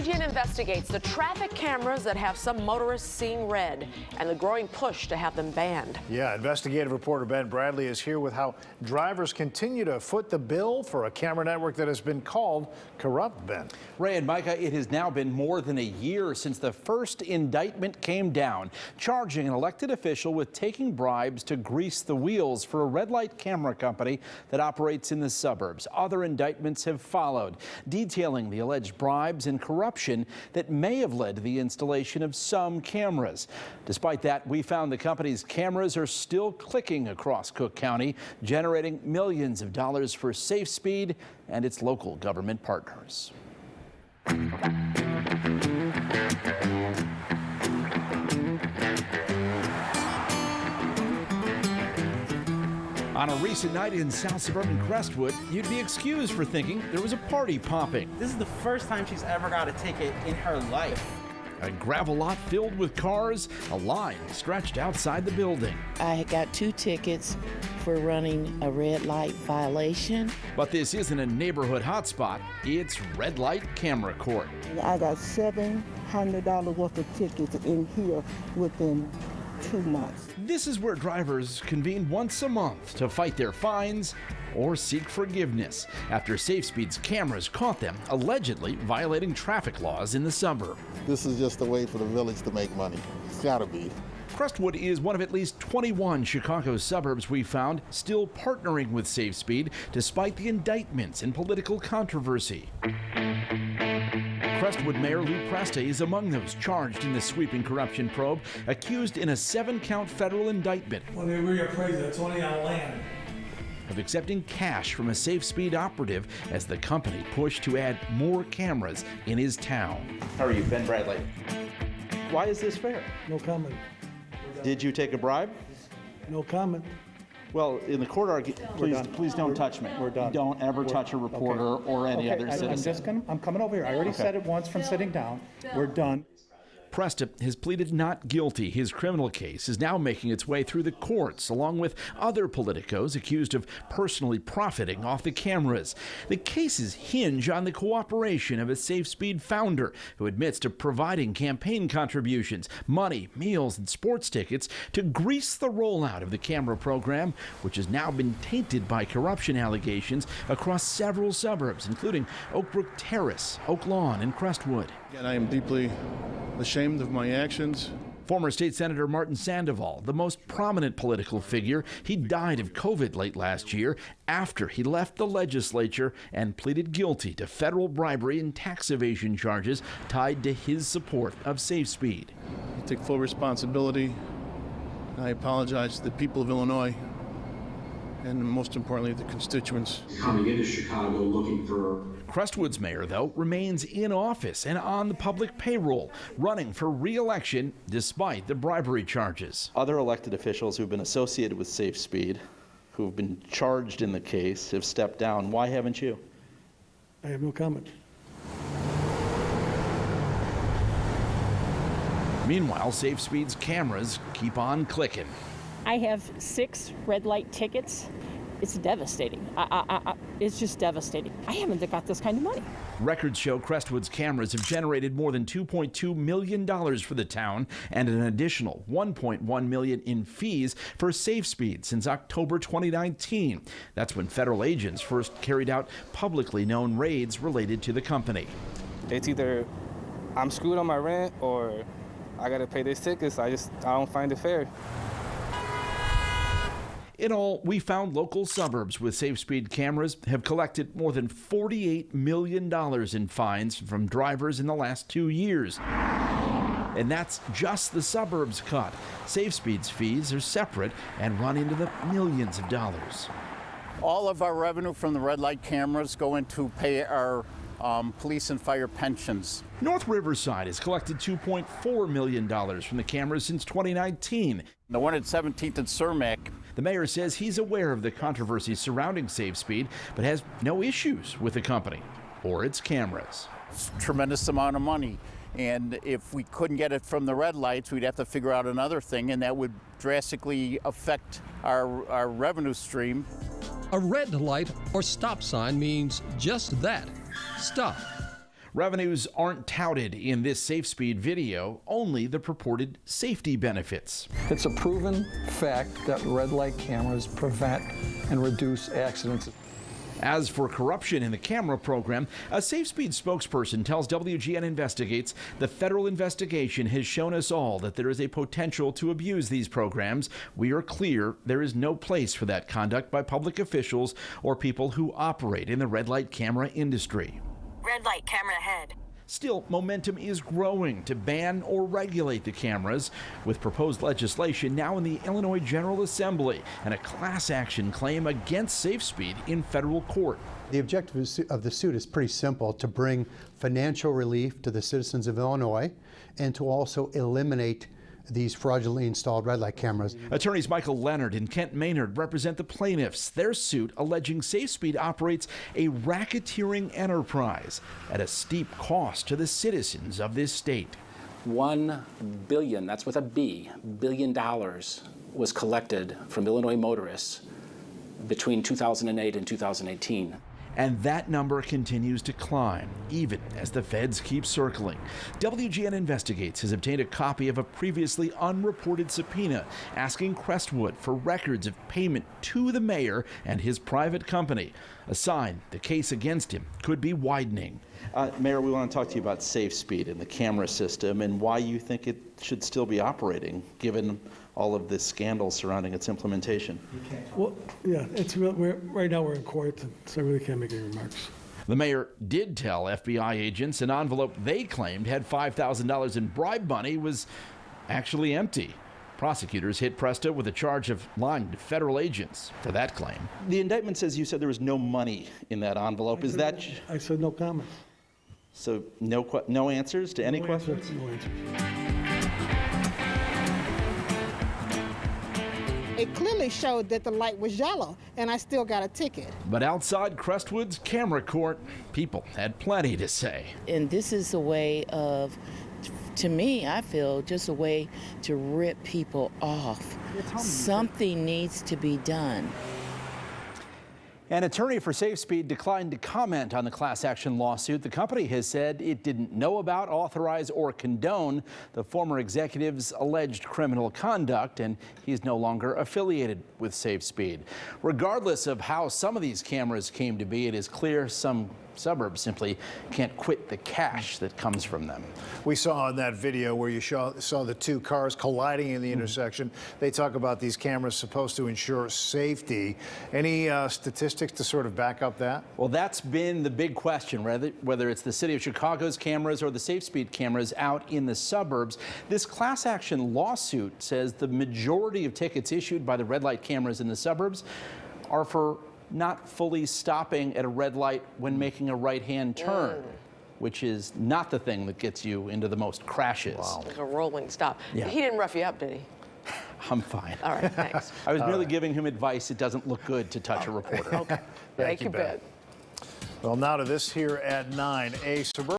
WGN investigates the traffic cameras that have some motorists seeing red and the growing push to have them banned. Yeah, investigative reporter Ben Bradley is here with how drivers continue to foot the bill for a camera network that has been called corrupt, Ben. Ray and Micah, it has now been more than a year since the first indictment came down, charging an elected official with taking bribes to grease the wheels for a red light camera company that operates in the suburbs. Other indictments have followed, detailing the alleged bribes and corruption that may have led to the installation of some cameras. Despite that, we found the company's cameras are still clicking across Cook County, generating millions of dollars for SafeSpeed and its local government partners. On a recent night in South Suburban Crestwood, you'd be excused for thinking there was a party popping. This is the first time she's ever got a ticket in her life. A gravel lot filled with cars, a line stretched outside the building. I got 2 tickets for running a red light violation. But this isn't a neighborhood hotspot, it's red light camera court. I got $700 worth of tickets in here within 2 months. This is where drivers convene once a month to fight their fines or seek forgiveness after SafeSpeed's cameras caught them allegedly violating traffic laws in the suburb. This is just a way for the village to make money. It's gotta be. Crestwood is one of at least 21 Chicago suburbs we found still partnering with SafeSpeed despite the indictments and political controversy. Crestwood Mayor Lou Presta is among those charged in the sweeping corruption probe, accused in a 7-count federal indictment. When they reappraise it, it's only on land. Of accepting cash from a SafeSpeed operative as the company pushed to add more cameras in his town. How are you, Ben Bradley? Why is this fair? No comment. Did you take a bribe? No comment. Well, in the court argument, please don't touch me. We're done. Don't ever touch a reporter or any other citizen. I'm coming over here. I already said it once from sitting down. We're done. Presta has pleaded not guilty. His criminal case is now making its way through the courts, along with other politicos accused of personally profiting off the cameras. The cases hinge on the cooperation of a SafeSpeed founder who admits to providing campaign contributions, money, meals, and sports tickets to grease the rollout of the camera program, which has now been tainted by corruption allegations across several suburbs, including Oakbrook Terrace, Oak Lawn, and Crestwood. And I am deeply ashamed of my actions. Former State Senator Martin Sandoval, the most prominent political figure, he died of COVID late last year after he left the legislature and pleaded guilty to federal bribery and tax evasion charges tied to his support of SafeSpeed. I take full responsibility. I apologize to the people of Illinois and most importantly the constituents. Coming into Chicago looking for. Crestwood's mayor, though, remains in office and on the public payroll, running for re-election despite the bribery charges. Other elected officials who've been associated with SafeSpeed, who've been charged in the case, have stepped down. Why haven't you? I have no comment. Meanwhile, SafeSpeed's cameras keep on clicking. I have 6 red light tickets. It's devastating. It's just devastating. I haven't got this kind of money. Records show Crestwood's cameras have generated more than $2.2 million for the town and an additional $1.1 million in fees for SafeSpeed since October 2019. That's when federal agents first carried out publicly known raids related to the company. It's either I'm screwed on my rent or I gotta pay these tickets. I don't find it fair. In all, we found local suburbs with SafeSpeed cameras have collected more than $48 million in fines from drivers in the last 2 years. And that's just the suburbs cut. SafeSpeed's fees are separate and run into the millions of dollars. All of our revenue from the red light cameras go into pay our police and fire pensions. North Riverside has collected $2.4 million from the cameras since 2019. The one at 17th and Cermak. The mayor says he's aware of the controversy surrounding SafeSpeed, but has no issues with the company or its cameras. It's a tremendous amount of money. And if we couldn't get it from the red lights, we'd have to figure out another thing, and that would drastically affect our revenue stream. A red light or stop sign means just that, stop. Revenues aren't touted in this SafeSpeed video, only the purported safety benefits. It's a proven fact that red light cameras prevent and reduce accidents. As for corruption in the camera program, a SafeSpeed spokesperson tells WGN Investigates the federal investigation has shown us all that there is a potential to abuse these programs. We are clear there is no place for that conduct by public officials or people who operate in the red light camera industry. Red light camera ahead. Still, momentum is growing to ban or regulate the cameras, with proposed legislation now in the Illinois General Assembly and a class action claim against SafeSpeed in federal court. The objective of the suit is pretty simple: to bring financial relief to the citizens of Illinois and to also eliminate these fraudulently installed red light cameras. Attorneys Michael Leonard and Kent Maynard represent the plaintiffs. Their suit alleging SafeSpeed operates a racketeering enterprise at a steep cost to the citizens of this state. $1 billion, that's with a B, billion dollars was collected from Illinois motorists between 2008 and 2018. And that number continues to climb, even as the feds keep circling. WGN Investigates has obtained a copy of a previously unreported subpoena asking Crestwood for records of payment to the mayor and his private company, a sign the case against him could be widening. Mayor, we want to talk to you about SafeSpeed and the camera system and why you think it should still be operating, given all of this scandal surrounding its implementation. Well, yeah, right now we're in court, so I really can't make any remarks. The mayor did tell FBI agents an envelope they claimed had $5,000 in bribe money was actually empty. Prosecutors hit Presta with a charge of lying to federal agents for that claim. The indictment says you said there was no money in that envelope. Is that? I said no comment. So no answers to any questions? No answers. It clearly showed that the light was yellow, and I still got a ticket. But outside Crestwood's camera court, people had plenty to say. And this is a way of, to me, I feel, just a way to rip people off. Something needs to be done. An attorney for SafeSpeed declined to comment on the class action lawsuit. The company has said it didn't know about, authorize, or condone the former executive's alleged criminal conduct, and he's no longer affiliated with SafeSpeed. Regardless of how some of these cameras came to be, it is clear some suburbs simply can't quit the cash that comes from them. We saw in that video where you saw the two cars colliding in the intersection. They talk about these cameras supposed to ensure safety. Any statistics to sort of back up that? Well, that's been the big question, whether it's the city of Chicago's cameras or the SafeSpeed cameras out in the suburbs. This class action lawsuit says the majority of tickets issued by the red light cameras in the suburbs are for not fully stopping at a red light when making a right-hand turn, which is not the thing that gets you into the most crashes. Wow. Like a rolling stop. Yeah. He didn't rough you up, did he? I'm fine. All right, thanks. I was merely giving him advice. It doesn't look good to touch a reporter. Okay. Thank you, Ben. Well, now to this here at 9. A suburban